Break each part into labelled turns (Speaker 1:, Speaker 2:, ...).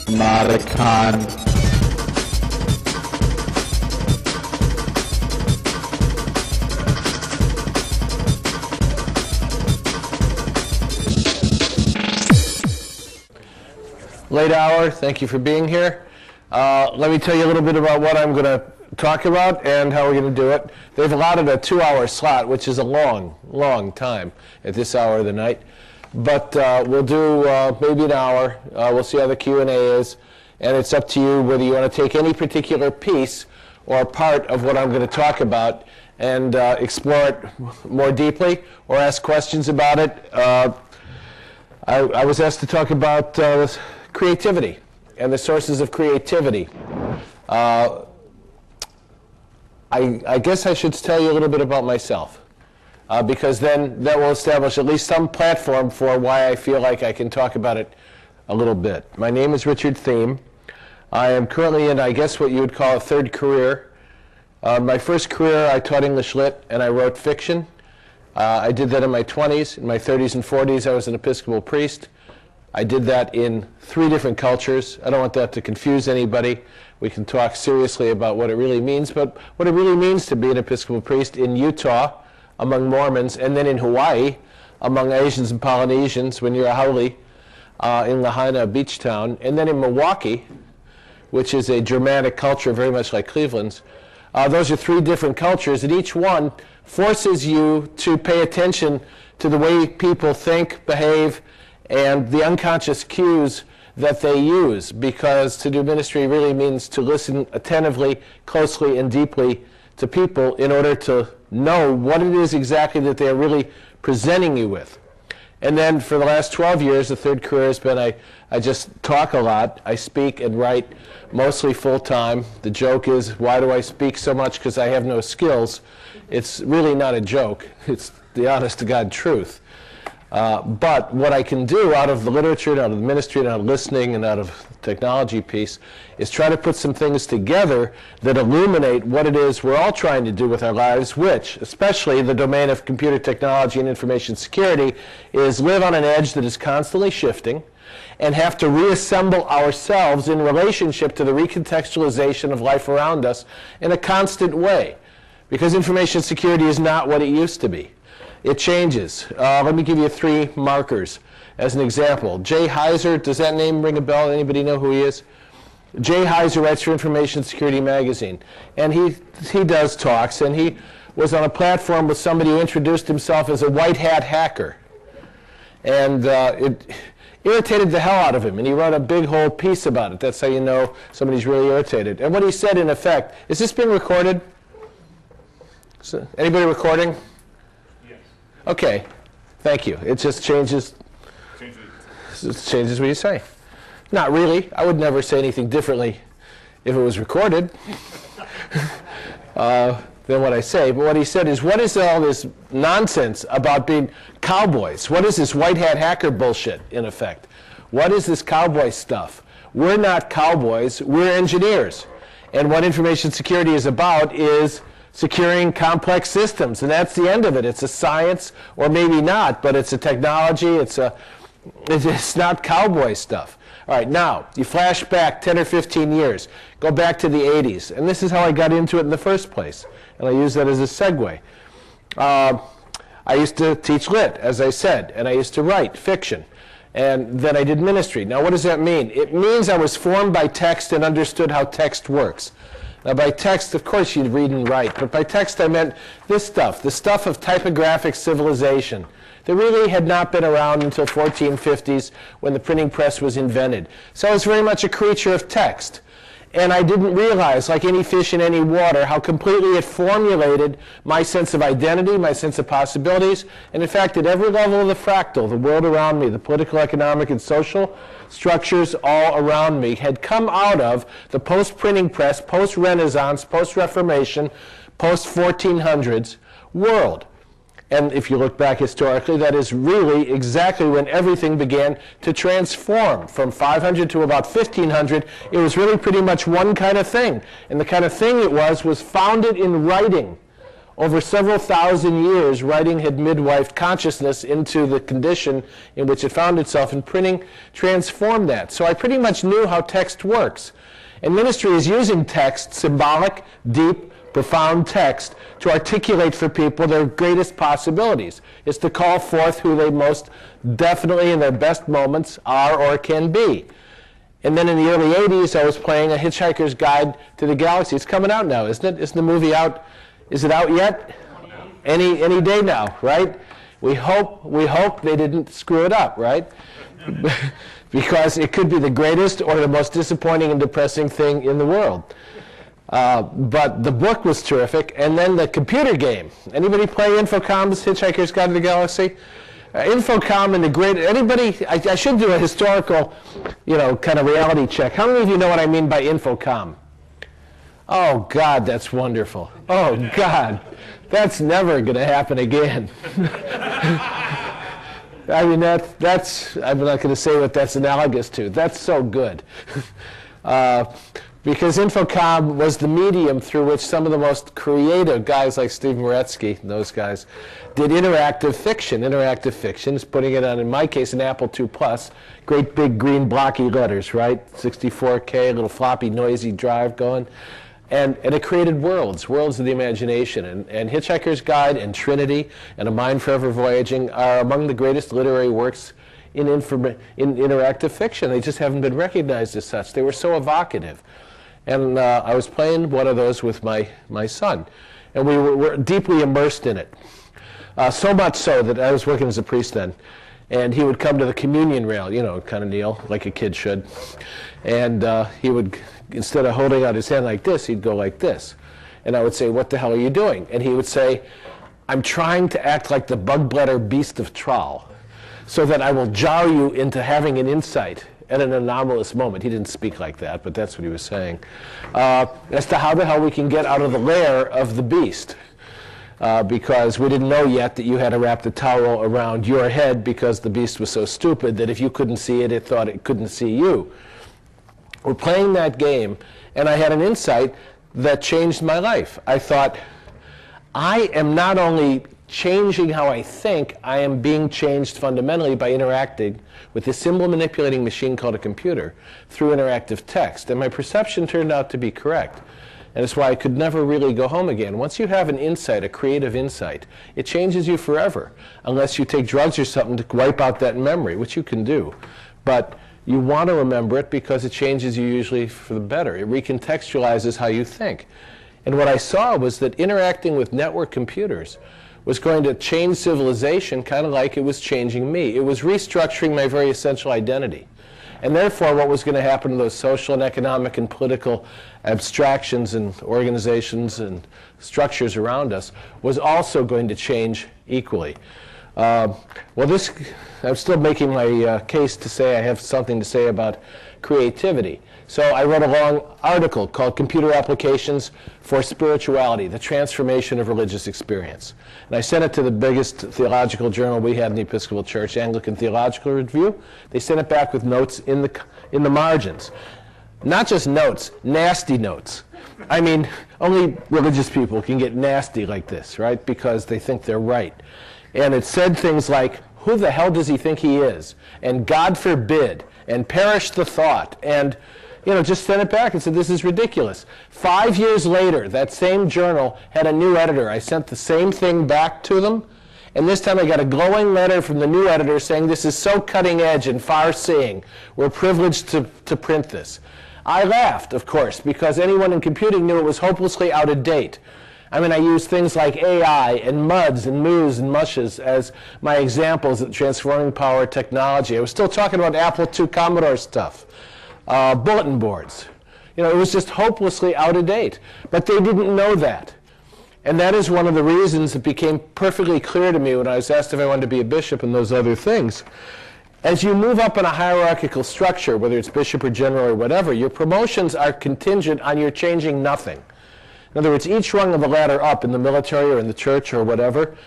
Speaker 1: Notacon.
Speaker 2: Late hour, thank you for being here. Let me tell you a little bit about what I'm going to talk about and how we're going to do it. They've allotted a 2-hour slot, which is a long time at this hour of the night. But we'll do maybe an hour. We'll see how the Q&A is. And it's up to you whether you want to take any particular piece or part of what I'm going to talk about and explore it more deeply or ask questions about it. I was asked to talk about creativity and the sources of creativity. I guess I should tell you a little bit about myself, because then that will establish at least some platform for why I feel like I can talk about it a little bit. My name is Richard Thieme. I am currently in, I guess, what you would call a third career. My first career, I taught English Lit and I wrote fiction. I did that in my 20s. In my 30s and 40s, I was an Episcopal priest. I did that in 3 different cultures. I don't want that to confuse anybody. We can talk seriously about what it really means, but what it really means to be an Episcopal priest in Utah among Mormons, and then in Hawaii among Asians and Polynesians when you're a haole in Lahaina, a beach town, and then in Milwaukee, which is a Germanic culture very much like Cleveland's. Those are 3 different cultures, and each one forces you to pay attention to the way people think, behave, and the unconscious cues that they use, because to do ministry really means to listen attentively, closely, and deeply to people in order to know what it is exactly that they're really presenting you with. And then for the last 12 years, the third career has been I just talk a lot. I speak and write mostly full-time. The joke is, why do I speak so much? Because I have no skills. It's really not a joke. It's the honest-to-God truth. But what I can do out of the literature, and out of the ministry, and out of listening, and out of the technology piece, is try to put some things together that illuminate what it is we're all trying to do with our lives, which, especially the domain of computer technology and information security, is live on an edge that is constantly shifting and have to reassemble ourselves in relationship to the recontextualization of life around us in a constant way. Because information security is not what it used to be. It changes. Let me give you 3 markers as an example. Jay Heiser, does that name ring a bell? Anybody know who he is? Jay Heiser writes for Information Security Magazine, and he does talks, and he was on a platform with somebody who introduced himself as a white hat hacker. And it irritated the hell out of him, and he wrote a big whole piece about it. That's how you know somebody's really irritated. And what he said, in effect, is this being recorded? Anybody recording? Okay, thank you. It just changes what you say. Not really. I would never say anything differently if it was recorded than what I say. But what he said is, what is all this nonsense about being cowboys? What is this white hat hacker bullshit, in effect? What is this cowboy stuff? We're not cowboys. We're engineers. And what information security is about is securing complex systems, and that's the end of it. It's a science, or maybe not, but it's a technology. It's not cowboy stuff. All right, now, you flash back 10 or 15 years. Go back to the 80s, and this is how I got into it in the first place, and I use that as a segue. I used to teach lit, as I said, and I used to write fiction, and then I did ministry. Now, what does that mean? It means I was formed by text and understood how text works. Now, by text, of course, you'd read and write, but by text I meant this stuff, the stuff of typographic civilization that really had not been around until 1450s when the printing press was invented. So I was very much a creature of text. And I didn't realize, like any fish in any water, how completely it formulated my sense of identity, my sense of possibilities, and in fact, at every level of the fractal, the world around me, the political, economic, and social structures all around me had come out of the post-printing press, post-Renaissance, post-Reformation, post-1400s world. And if you look back historically, that is really exactly when everything began to transform. From 500 to about 1500, it was really pretty much one kind of thing. And the kind of thing it was founded in writing. over several thousand years, writing had midwifed consciousness into the condition in which it found itself, and printing transformed that. So I pretty much knew how text works. And ministry is using text, symbolic, deep, profound text, to articulate for people their greatest possibilities. It's to call forth who they most definitely in their best moments are or can be. And then in the early 80s, I was playing A Hitchhiker's Guide to the Galaxy. It's coming out now, isn't it? Isn't the movie out? Is it out yet? Any day now, right? We hope they didn't screw it up, right? Because it could be the greatest or the most disappointing and depressing thing in the world. But the book was terrific, and then the computer game. Anybody play Infocom's Hitchhiker's Guide to the Galaxy? Infocom and the great, anybody, I should do a historical, kind of reality check. How many of you know what I mean by Infocom? Oh, God, that's wonderful. Oh, God, that's never going to happen again. I mean, I'm not going to say what that's analogous to. That's so good. Because Infocom was the medium through which some of the most creative guys like Steve Moretsky, those guys, did interactive fiction. Interactive fiction is putting it on, in my case, an Apple II Plus, great big green blocky letters, right? 64K, little floppy, noisy drive going. And it created worlds of the imagination. And Hitchhiker's Guide and Trinity and A Mind Forever Voyaging are among the greatest literary works in interactive fiction. They just haven't been recognized as such. They were so evocative. And I was playing one of those with my son. And we were deeply immersed in it. So much so that I was working as a priest then. And he would come to the communion rail, kind of kneel, like a kid should. And he would, instead of holding out his hand like this, he'd go like this. And I would say, "What the hell are you doing?" And he would say, "I'm trying to act like the bug-bladder beast of Troll, so that I will jar you into having an insight at an anomalous moment." He didn't speak like that, but that's what he was saying. As to how the hell we can get out of the lair of the beast. Because we didn't know yet that you had to wrap the towel around your head because the beast was so stupid that if you couldn't see it, it thought it couldn't see you. We're playing that game, and I had an insight that changed my life. I thought, I am not only changing how I think, I am being changed fundamentally by interacting with this symbol manipulating machine called a computer through interactive text. And my perception turned out to be correct. And that's why I could never really go home again. Once you have an insight, a creative insight, it changes you forever, unless you take drugs or something to wipe out that memory, which you can do. But you want to remember it because it changes you usually for the better. It recontextualizes how you think. And what I saw was that interacting with network computers was going to change civilization kind of like it was changing me. It was restructuring my very essential identity. And therefore, what was going to happen to those social and economic and political abstractions and organizations and structures around us was also going to change equally. I'm still making my case to say I have something to say about creativity. So I wrote a long article called Computer Applications for Spirituality, the Transformation of Religious Experience. And I sent it to the biggest theological journal we had in the Episcopal Church, Anglican Theological Review. They sent it back with notes in the margins. Not just notes, nasty notes. I mean, only religious people can get nasty like this, right? Because they think they're right. And it said things like, "Who the hell does he think he is?" And "God forbid," and "perish the thought," and just sent it back and said, "This is ridiculous." 5 years later, that same journal had a new editor. I sent the same thing back to them, and this time I got a glowing letter from the new editor saying, "This is so cutting edge and far-seeing. We're privileged to print this." I laughed, of course, because anyone in computing knew it was hopelessly out of date. I mean, I used things like AI and MUDs and MOOs and MUSHs as my examples of transforming power technology. I was still talking about Apple II Commodore stuff. Bulletin boards. It was just hopelessly out of date. But they didn't know that. And that is one of the reasons it became perfectly clear to me when I was asked if I wanted to be a bishop and those other things. As you move up in a hierarchical structure, whether it's bishop or general or whatever, your promotions are contingent on your changing nothing. In other words, each rung of the ladder up in the military or in the church or whatever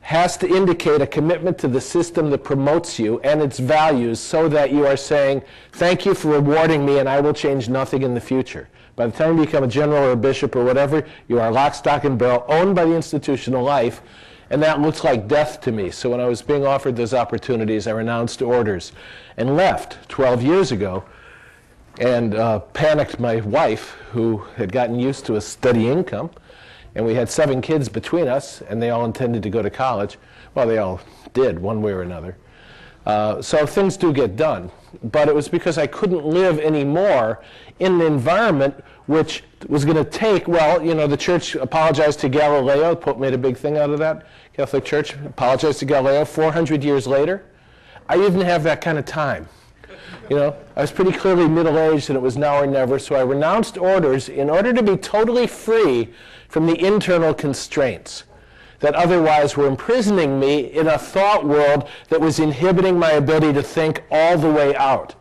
Speaker 2: has to indicate a commitment to the system that promotes you and its values, so that you are saying, thank you for rewarding me and I will change nothing in the future. By the time you become a general or a bishop or whatever, you are lock, stock, and barrel, owned by the institutional life, and that looks like death to me. So when I was being offered those opportunities, I renounced orders and left 12 years ago, and panicked my wife, who had gotten used to a steady income, and we had 7 kids between us, and they all intended to go to college. Well, they all did, one way or another. So things do get done. But it was because I couldn't live anymore in an environment which was going to take, well, you know, the church apologized to Galileo. The Pope made a big thing out of that. Catholic Church apologized to Galileo 400 years later. I didn't have that kind of time. You know, I was pretty clearly middle-aged, and it was now or never, so I renounced orders in order to be totally free from the internal constraints that otherwise were imprisoning me in a thought world that was inhibiting my ability to think all the way out.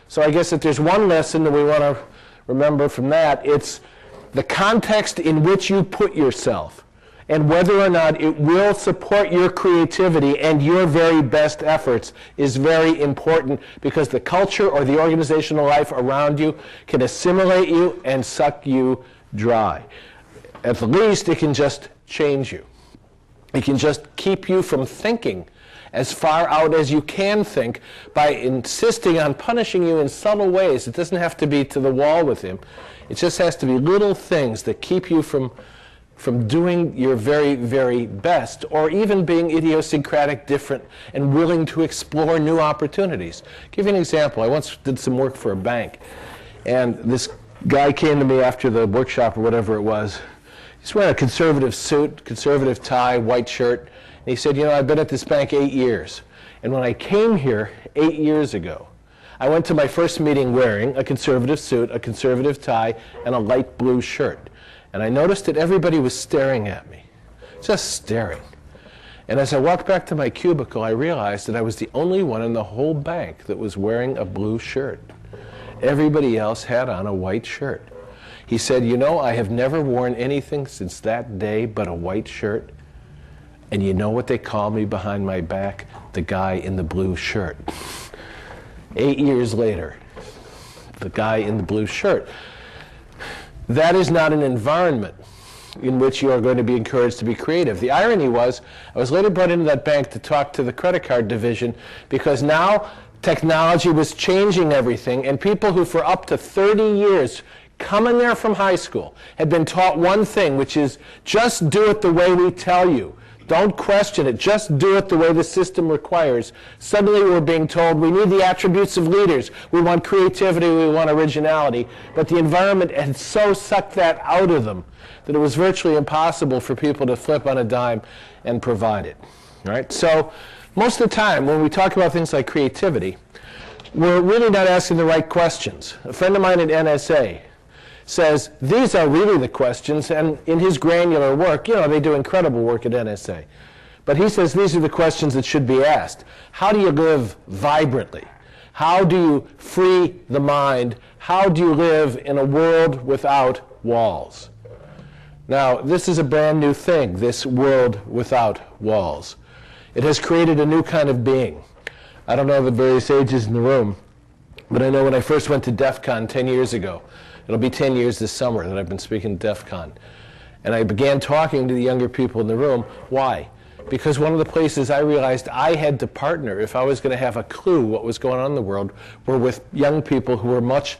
Speaker 2: So I guess if there's one lesson that we want to remember from that, it's the context in which you put yourself and whether or not it will support your creativity and your very best efforts is very important, because the culture or the organizational life around you can assimilate you and suck you dry. At the least, it can just change you. It can just keep you from thinking as far out as you can think by insisting on punishing you in subtle ways. It doesn't have to be to the wall with him. It just has to be little things that keep you from doing your very, very best, or even being idiosyncratic, different, and willing to explore new opportunities. I'll give you an example. I once did some work for a bank, and this guy came to me after the workshop or whatever it was. He's wearing a conservative suit, conservative tie, white shirt. And he said, you know, I've been at this bank 8 years. And when I came here 8 years ago, I went to my first meeting wearing a conservative suit, a conservative tie, and a light blue shirt. And I noticed that everybody was staring at me, just staring. And as I walked back to my cubicle, I realized that I was the only one in the whole bank that was wearing a blue shirt. Everybody else had on a white shirt. He said, you know, I have never worn anything since that day but a white shirt. And you know what they call me behind my back? The guy in the blue shirt. 8 years later, the guy in the blue shirt. That is not an environment in which you are going to be encouraged to be creative. The irony was, I was later brought into that bank to talk to the credit card division, because now technology was changing everything, and people who for up to 30 years coming there from high school had been taught one thing, which is just do it the way we tell you. Don't question it. Just do it the way the system requires. Suddenly we're being told we need the attributes of leaders. We want creativity. We want originality. But the environment had so sucked that out of them that it was virtually impossible for people to flip on a dime and provide it. All right? So most of the time when we talk about things like creativity, we're really not asking the right questions. A friend of mine at NSA says, these are really the questions, and in his granular work, you know, they do incredible work at NSA. But he says these are the questions that should be asked. How do you live vibrantly? How do you free the mind? How do you live in a world without walls? Now, this is a brand new thing, this world without walls. It has created a new kind of being. I don't know the various ages in the room, but I know when I first went to DEF CON 10 years ago, it'll be 10 years this summer that I've been speaking at DEF CON. And I began talking to the younger people in the room. Why? Because one of the places I realized I had to partner, if I was going to have a clue what was going on in the world, were with young people who were much,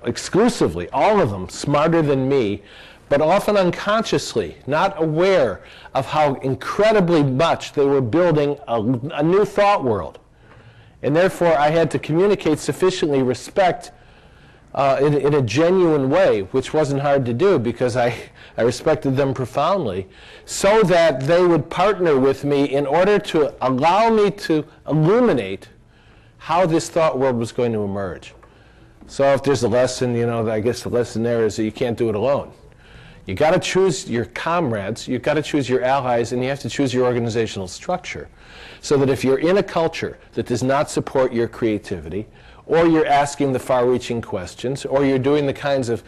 Speaker 2: exclusively, all of them, smarter than me, but often unconsciously, not aware of how incredibly much they were building a new thought world. And therefore, I had to communicate sufficiently respect in a genuine way, which wasn't hard to do because I respected them profoundly, so that they would partner with me in order to allow me to illuminate how this thought world was going to emerge. So if there's a lesson, you know, I guess the lesson there is that you can't do it alone. You got to choose your comrades, you've got to choose your allies, and you have to choose your organizational structure. So that if you're in a culture that does not support your creativity, or you're asking the far-reaching questions, or you're doing the kinds of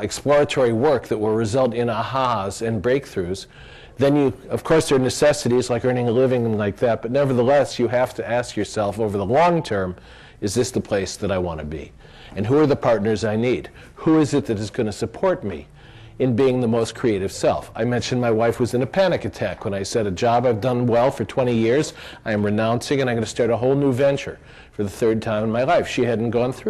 Speaker 2: exploratory work that will result in ahas and breakthroughs, then Then you, of course, there are necessities like earning a living and like that, but nevertheless, you have to ask yourself over the long term, is this the place that I want to be? And who are the partners I need? Who is it that is going to support me in being the most creative self? I mentioned my wife was in a panic attack when I said, a job I've done well for 20 years, I am renouncing and I'm going to start a whole new venture for the third time in my life. She hadn't gone through